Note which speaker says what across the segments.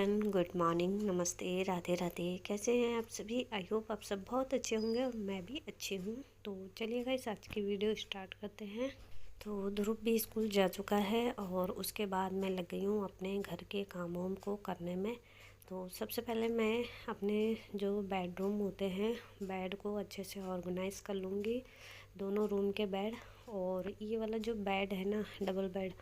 Speaker 1: Everyone, good morning, नमस्ते, राधे राधे। कैसे हैं आप सभी? आई होप आप सब बहुत अच्छे होंगे और मैं भी अच्छी हूँ। तो चलिए गाइस, आज की वीडियो स्टार्ट करते हैं। तो ध्रुव भी स्कूल जा चुका है और उसके बाद मैं लग गई हूँ अपने घर के कामों को करने में। तो सबसे पहले मैं अपने जो बेडरूम होते हैं, बेड को अच्छे से ऑर्गेनाइज़ कर लूँगी, दोनों रूम के बेड। और ये वाला जो बेड है ना, डबल बेड,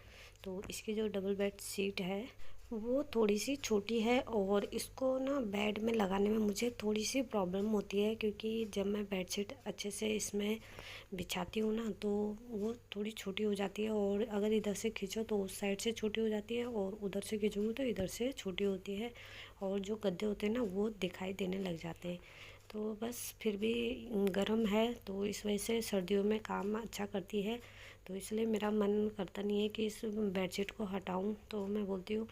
Speaker 1: तो इसकी जो डबल बेड शीट है वो थोड़ी सी छोटी है और इसको ना बेड में लगाने में मुझे थोड़ी सी प्रॉब्लम होती है, क्योंकि जब मैं बेडशीट अच्छे से इसमें बिछाती हूँ ना तो वो थोड़ी छोटी हो जाती है, और अगर इधर से खींचो तो उस साइड से छोटी हो जाती है और उधर से खींचूँगी तो इधर से छोटी होती है, और जो गद्दे होते हैं ना वो दिखाई देने लग जाते हैं। तो बस फिर भी गर्म है तो इस वजह से सर्दियों में काम अच्छा करती है, तो इसलिए मेरा मन करता नहीं है कि इस बेडशीट को हटाऊं। तो मैं बोलती हूँ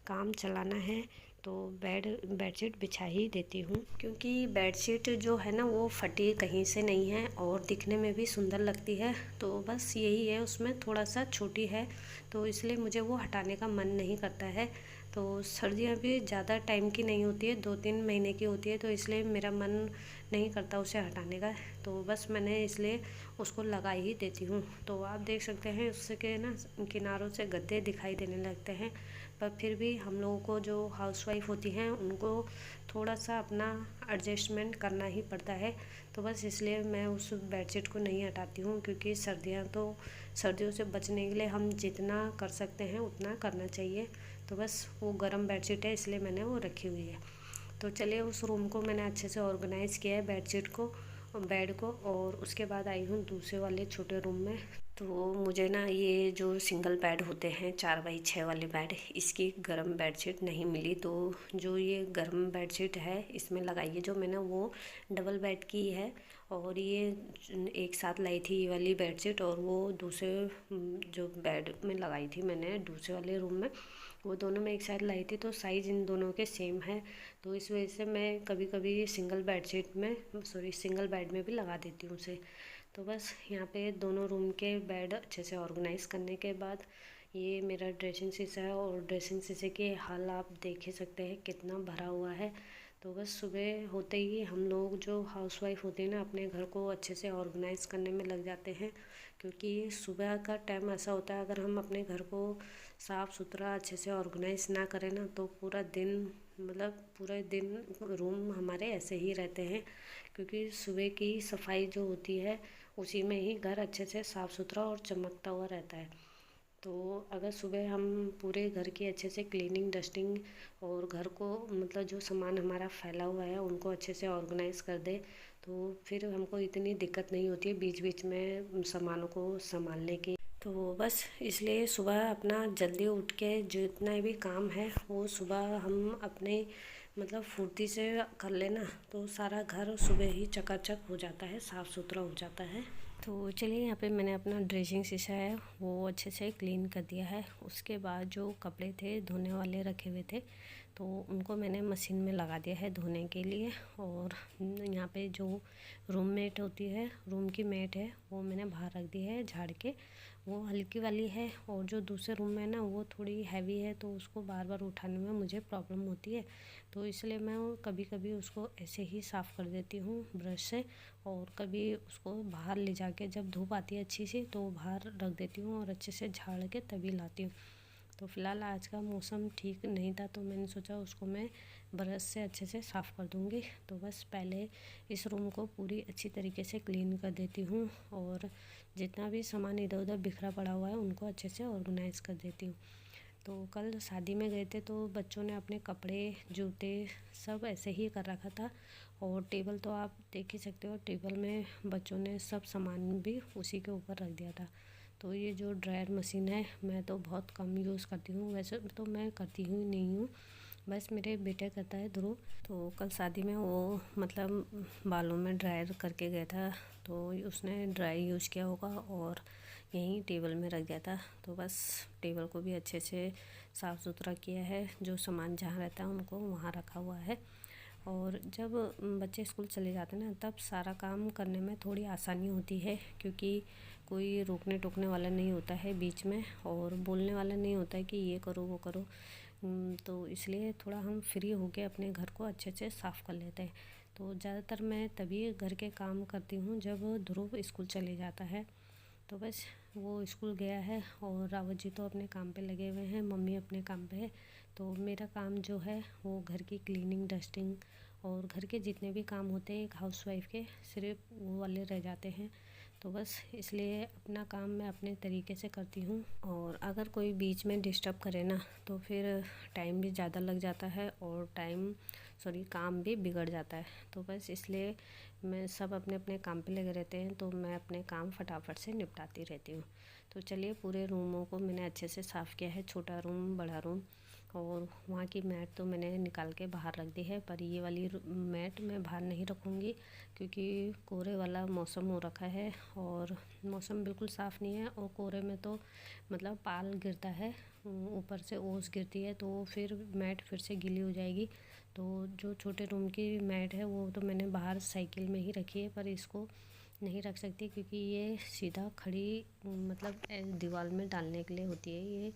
Speaker 1: काम चलाना है तो बेडशीट बिछा ही देती हूँ, क्योंकि बेडशीट जो है ना वो फटी कहीं से नहीं है और दिखने में भी सुंदर लगती है। तो बस यही है, उसमें थोड़ा सा छोटी है तो इसलिए मुझे वो हटाने का मन नहीं करता है। तो सर्दियाँ भी ज़्यादा टाइम की नहीं होती है, 2-3 महीने की होती है, तो इसलिए मेरा मन नहीं करता उसे हटाने का। तो बस मैंने इसलिए उसको लगा ही देती हूँ। तो आप देख सकते हैं उससे के ना किनारों से गद्दे दिखाई देने लगते हैं, पर फिर भी हम लोगों को जो हाउसवाइफ होती हैं उनको थोड़ा सा अपना एडजस्टमेंट करना ही पड़ता है। तो बस इसलिए मैं उस बेडशीट को नहीं हटाती हूँ, क्योंकि सर्दियों से बचने के लिए हम जितना कर सकते हैं उतना करना चाहिए। तो बस वो गर्म बेडशीट है इसलिए मैंने वो रखी हुई है। तो चलिए, उस रूम को मैंने अच्छे से ऑर्गेनाइज़ किया है, बेडशीट को और बेड को, और उसके बाद आई हूँ दूसरे वाले छोटे रूम में। तो मुझे ना ये जो सिंगल बेड होते हैं 4x6 वाले बेड, इसकी गर्म बेडशीट नहीं मिली, तो जो ये गर्म बेडशीट है इसमें लगाई है जो मैंने वो डबल बेड की है। और ये एक साथ लाई थी ये वाली बेडशीट, और वो दूसरे जो बेड में लगाई थी मैंने दूसरे वाले रूम में, वो दोनों में एक साथ लाई थी, तो साइज़ इन दोनों के सेम है। तो इस वजह से मैं कभी कभी सिंगल बेड में भी लगा देती हूँ उसे। तो बस यहाँ पे दोनों रूम के बेड अच्छे से ऑर्गेनाइज़ करने के बाद ये मेरा ड्रेसिंग शीशा है, और ड्रेसिंग शीशे के हाल आप देख ही सकते हैं कितना भरा हुआ है। तो बस सुबह होते ही हम लोग जो हाउसवाइफ होते हैं ना अपने घर को अच्छे से ऑर्गेनाइज़ करने में लग जाते हैं, क्योंकि सुबह का टाइम ऐसा होता है, अगर हम अपने घर को साफ़ सुथरा अच्छे से ऑर्गेनाइज़ ना करें ना तो पूरे दिन रूम हमारे ऐसे ही रहते हैं, क्योंकि सुबह की सफाई जो होती है उसी में ही घर अच्छे से साफ़ सुथरा और चमकता हुआ रहता है। तो अगर सुबह हम पूरे घर की अच्छे से क्लीनिंग डस्टिंग और घर को जो सामान हमारा फैला हुआ है उनको अच्छे से ऑर्गेनाइज़ कर दे, तो फिर हमको इतनी दिक्कत नहीं होती है बीच बीच में सामानों को संभालने की। तो बस इसलिए सुबह अपना जल्दी उठ के जितना भी काम है वो सुबह हम अपने फुर्ती से कर लेना, तो सारा घर सुबह ही चकाचक हो जाता है, साफ़ सुथरा हो जाता है। तो चलिए, यहाँ पे मैंने अपना ड्रेसिंग शीशा है वो अच्छे से क्लीन कर दिया है। उसके बाद जो कपड़े थे धोने वाले रखे हुए थे तो उनको मैंने मशीन में लगा दिया है धोने के लिए। और यहाँ पे जो रूम की मेट है वो मैंने बाहर रख दी है झाड़ के, वो हल्की वाली है, और जो दूसरे रूम में है ना वो थोड़ी हैवी है, तो उसको बार बार उठाने में मुझे प्रॉब्लम होती है, तो इसलिए मैं कभी कभी उसको ऐसे ही साफ़ कर देती हूँ ब्रश से, और कभी उसको बाहर ले जाके जब धूप आती है अच्छी सी तो बाहर रख देती हूँ और अच्छे से झाड़ के तभी लाती हूँ। तो फ़िलहाल आज का मौसम ठीक नहीं था तो मैंने सोचा उसको मैं ब्रश से अच्छे से साफ़ कर दूँगी। तो बस पहले इस रूम को पूरी अच्छी तरीके से क्लीन कर देती हूँ, और जितना भी सामान इधर उधर बिखरा पड़ा हुआ है उनको अच्छे से ऑर्गेनाइज़ कर देती हूँ। तो कल शादी में गए थे तो बच्चों ने अपने कपड़े जूते सब ऐसे ही कर रखा था, और टेबल तो आप देख ही सकते हो, टेबल में बच्चों ने सब सामान भी उसी के ऊपर रख दिया था। तो ये जो ड्रायर मशीन है मैं तो बहुत कम यूज़ करती हूँ, वैसे तो मैं करती ही नहीं हूँ, बस मेरे बेटे करता है ध्रुव। तो कल शादी में वो बालों में ड्रायर करके गया था, तो उसने ड्राई यूज़ किया होगा और यहीं टेबल में रख दिया था। तो बस टेबल को भी अच्छे से साफ़ सुथरा किया है, जो सामान जहाँ रहता है उनको वहाँ रखा हुआ है। और जब बच्चे स्कूल चले जाते हैं ना तब सारा काम करने में थोड़ी आसानी होती है, क्योंकि कोई रोकने टोकने वाला नहीं होता है बीच में, और बोलने वाला नहीं होता है कि ये करो वो करो। तो इसलिए थोड़ा हम फ्री होके अपने घर को अच्छे से साफ़ कर लेते हैं। तो ज़्यादातर मैं तभी घर के काम करती हूँ जब ध्रुव स्कूल चले जाता है। तो बस वो स्कूल गया है और रावत जी तो अपने काम पे लगे हुए हैं, मम्मी अपने काम पे है। तो मेरा काम जो है वो घर की क्लीनिंग, डस्टिंग और घर के जितने भी काम होते हैं एक हाउसवाइफ के, सिर्फ वो वाले रह जाते हैं। तो बस इसलिए अपना काम मैं अपने तरीके से करती हूँ। और अगर कोई बीच में डिस्टर्ब करे ना तो फिर टाइम भी ज़्यादा लग जाता है और काम भी बिगड़ जाता है। तो बस इसलिए मैं सब अपने अपने काम पे लगे रहते हैं, तो मैं अपने काम फटाफट से निपटाती रहती हूँ। तो चलिए, पूरे रूमों को मैंने अच्छे से साफ़ किया है, छोटा रूम, बड़ा रूम। और वहाँ की मैट तो मैंने निकाल के बाहर रख दी है, पर ये वाली मैट मैं बाहर नहीं रखूँगी क्योंकि कोहरे वाला मौसम हो रखा है और मौसम बिल्कुल साफ़ नहीं है। और कोहरे में तो मतलब पाल गिरता है, ऊपर से ओस गिरती है, तो फिर मैट फिर से गीली हो जाएगी। तो जो छोटे रूम की मैट है वो तो मैंने बाहर साइकिल में ही रखी है, पर इसको नहीं रख सकती क्योंकि ये सीधा खड़ी मतलब दीवार में डालने के लिए होती है, ये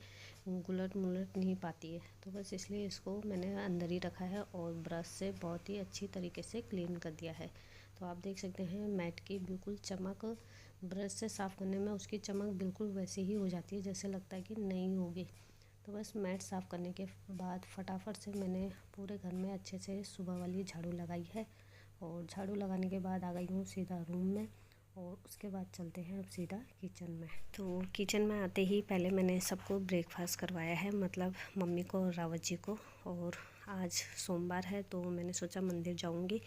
Speaker 1: गुलट मुलट नहीं पाती है। तो बस इसलिए इसको मैंने अंदर ही रखा है और ब्रश से बहुत ही अच्छी तरीके से क्लीन कर दिया है। तो आप देख सकते हैं मैट की बिल्कुल चमक, ब्रश से साफ़ करने में उसकी चमक बिल्कुल वैसे ही हो जाती है जैसे लगता है कि नई होगी। तो बस मैट साफ़ करने के बाद फटाफट से मैंने पूरे घर में अच्छे से सुबह वाली झाड़ू लगाई है। और झाड़ू लगाने के बाद आ गई हूँ सीधा रूम में और उसके बाद चलते हैं अब सीधा किचन में। तो किचन में आते ही पहले मैंने सबको ब्रेकफास्ट करवाया है, मतलब मम्मी को और रावत जी को। और आज सोमवार है तो मैंने सोचा मंदिर जाऊंगी,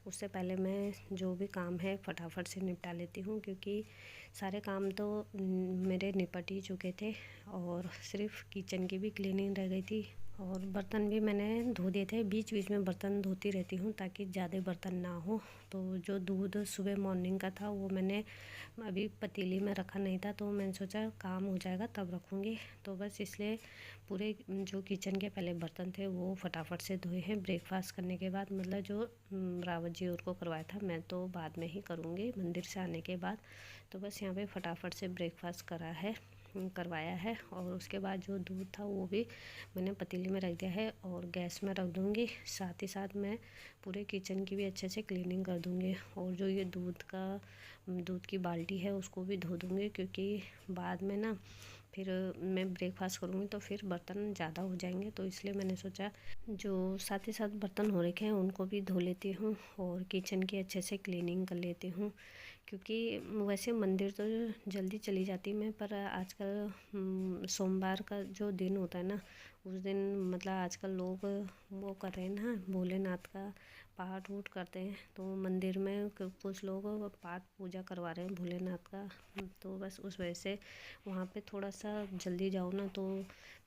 Speaker 1: उससे पहले मैं जो भी काम है फटाफट से निपटा लेती हूँ क्योंकि सारे काम तो मेरे निपट ही चुके थे और सिर्फ किचन की भी क्लीनिंग रह गई थी। और बर्तन भी मैंने धो दिए थे, बीच बीच में बर्तन धोती रहती हूँ ताकि ज़्यादा बर्तन ना हो। तो जो दूध सुबह मॉर्निंग का था वो मैंने अभी पतीली में रखा नहीं था, तो मैंने सोचा काम हो जाएगा तब रखूँगी। तो बस इसलिए पूरे जो किचन के पहले बर्तन थे वो फटाफट से धोए हैं ब्रेकफास्ट करने के बाद। मतलब जो रावत जी और को करवाया था, मैं तो बाद में ही करूँगी मंदिर से आने के बाद। तो बस यहाँ पे फटाफट से ब्रेकफास्ट करवाया है और उसके बाद जो दूध था वो भी मैंने पतीली में रख दिया है और गैस में रख दूँगी। साथ ही साथ मैं पूरे किचन की भी अच्छे से क्लीनिंग कर दूँगी और जो ये दूध की बाल्टी है उसको भी धो दूँगी क्योंकि बाद में ना फिर मैं ब्रेकफास्ट करूँगी तो फिर बर्तन ज़्यादा हो जाएंगे। तो इसलिए मैंने सोचा जो साथ ही साथ बर्तन हो रखे हैं उनको भी धो लेती हूँ और किचन की अच्छे से क्लीनिंग कर लेती हूँ। क्योंकि वैसे मंदिर तो जल्दी चली जाती मैं, पर आजकल सोमवार का जो दिन होता है ना उस दिन मतलब आजकल लोग वो कर रहे हैं ना, भोलेनाथ का पाठ वूठ करते हैं। तो मंदिर में कुछ लोग पाठ पूजा करवा रहे हैं भोलेनाथ का। तो बस उस वजह से वहाँ पे थोड़ा सा जल्दी जाओ ना तो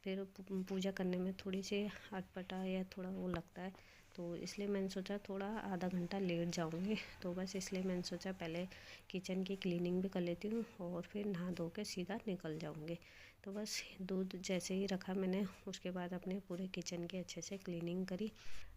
Speaker 1: फिर पूजा करने में थोड़ी सी अटपटा या थोड़ा वो लगता है। तो इसलिए मैंने सोचा थोड़ा आधा घंटा लेट जाऊँगी। तो बस इसलिए मैंने सोचा पहले किचन की क्लीनिंग भी कर लेती हूँ और फिर नहा धो के सीधा निकल जाऊँगी। तो बस दूध जैसे ही रखा मैंने उसके बाद अपने पूरे किचन की अच्छे से क्लीनिंग करी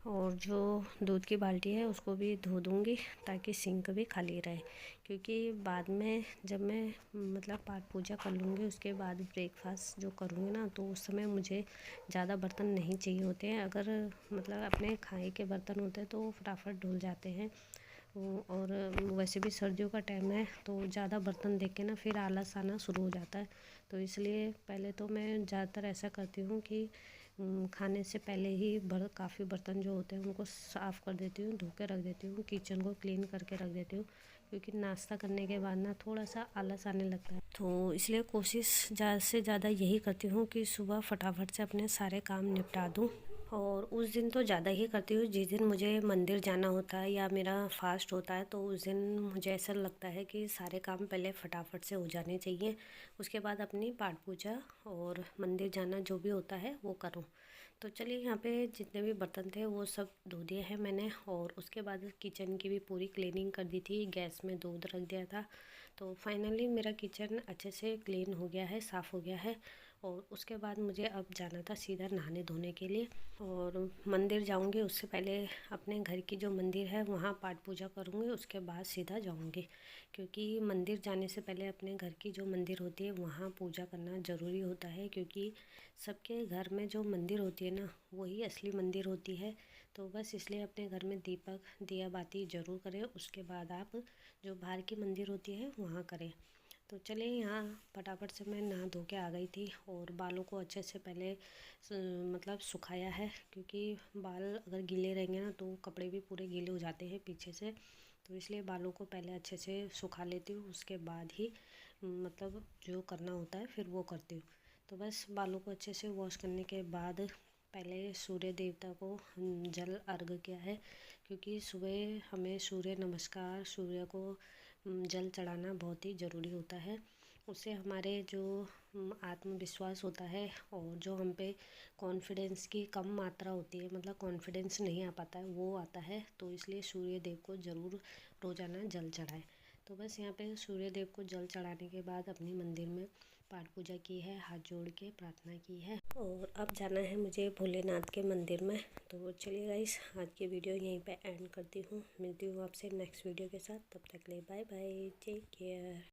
Speaker 1: और जो दूध की बाल्टी है उसको भी धो दूँगी ताकि सिंक भी खाली रहे। क्योंकि बाद में जब मैं मतलब पाठ पूजा कर लूँगी उसके बाद ब्रेकफास्ट जो करूँगी ना तो उस समय मुझे ज़्यादा बर्तन नहीं चाहिए होते हैं। अगर मतलब अपने खाए के बर्तन होते हैं तो वो फटाफट धुल जाते हैं। और वैसे भी सर्दियों का टाइम है तो ज़्यादा बर्तन देख के ना फिर आलस आना शुरू हो जाता है। तो इसलिए पहले तो मैं ज़्यादातर ऐसा करती हूँ कि खाने से पहले ही काफ़ी बर्तन जो होते हैं उनको साफ़ कर देती हूँ, धो के रख देती हूँ, किचन को क्लीन करके रख देती हूँ। क्योंकि नाश्ता करने के बाद ना थोड़ा सा आलस आने लगता है। तो इसलिए कोशिश ज़्यादा से ज़्यादा यही करती हूँ कि सुबह फटाफट से अपने सारे काम निपटा दूँ। और उस दिन तो ज़्यादा ही करती हूँ जिस दिन मुझे मंदिर जाना होता है या मेरा फास्ट होता है। तो उस दिन मुझे ऐसा लगता है कि सारे काम पहले फटाफट से हो जाने चाहिए, उसके बाद अपनी पाठ पूजा और मंदिर जाना जो भी होता है वो करूँ। तो चलिए, यहाँ पे जितने भी बर्तन थे वो सब धो दिए हैं मैंने और उसके बाद किचन की भी पूरी क्लीनिंग कर दी थी, गैस में दूध रख दिया था। तो फाइनली मेरा किचन अच्छे से क्लीन हो गया है, साफ़ हो गया है। और उसके बाद मुझे अब जाना था सीधा नहाने धोने के लिए और मंदिर जाऊंगी। उससे पहले अपने घर की जो मंदिर है वहाँ पाठ पूजा करूँगी, उसके बाद सीधा जाऊंगी, क्योंकि मंदिर जाने से पहले अपने घर की जो मंदिर होती है वहाँ पूजा करना ज़रूरी होता है, क्योंकि सबके घर में जो मंदिर होती है ना वही असली मंदिर होती है। तो बस इसलिए अपने घर में दीपक दिया बाती ज़रूर करें, उसके बाद आप जो बाहर की मंदिर होती है वहाँ करें। तो चलिए, यहाँ फटाफट से मैं नहा धो के आ गई थी और बालों को अच्छे से पहले मतलब सुखाया है, क्योंकि बाल अगर गीले रहेंगे ना तो कपड़े भी पूरे गीले हो जाते हैं पीछे से। तो इसलिए बालों को पहले अच्छे से सुखा लेती हूँ, उसके बाद ही मतलब जो करना होता है फिर वो करती हूँ। तो बस बालों को अच्छे से वॉश करने के बाद पहले सूर्य देवता को जल अर्घ किया है, क्योंकि सुबह हमें सूर्य नमस्कार, सूर्य को जल चढ़ाना बहुत ही ज़रूरी होता है। उससे हमारे जो आत्मविश्वास होता है और जो हम पे कॉन्फिडेंस की कम मात्रा होती है, मतलब कॉन्फिडेंस नहीं आ पाता है, वो आता है। तो इसलिए सूर्य देव को ज़रूर रोज़ाना जल चढ़ाएं। तो बस यहाँ पे सूर्य देव को जल चढ़ाने के बाद अपनी मंदिर में पाठ पूजा की है, हाथ जोड़ के प्रार्थना की है और अब जाना है मुझे भोलेनाथ के मंदिर में। तो चलिए गाइस, आज की वीडियो यहीं पे एंड करती हूँ। मिलती हूँ आपसे नेक्स्ट वीडियो के साथ, तब तक के लिए बाय बाय, टेक केयर।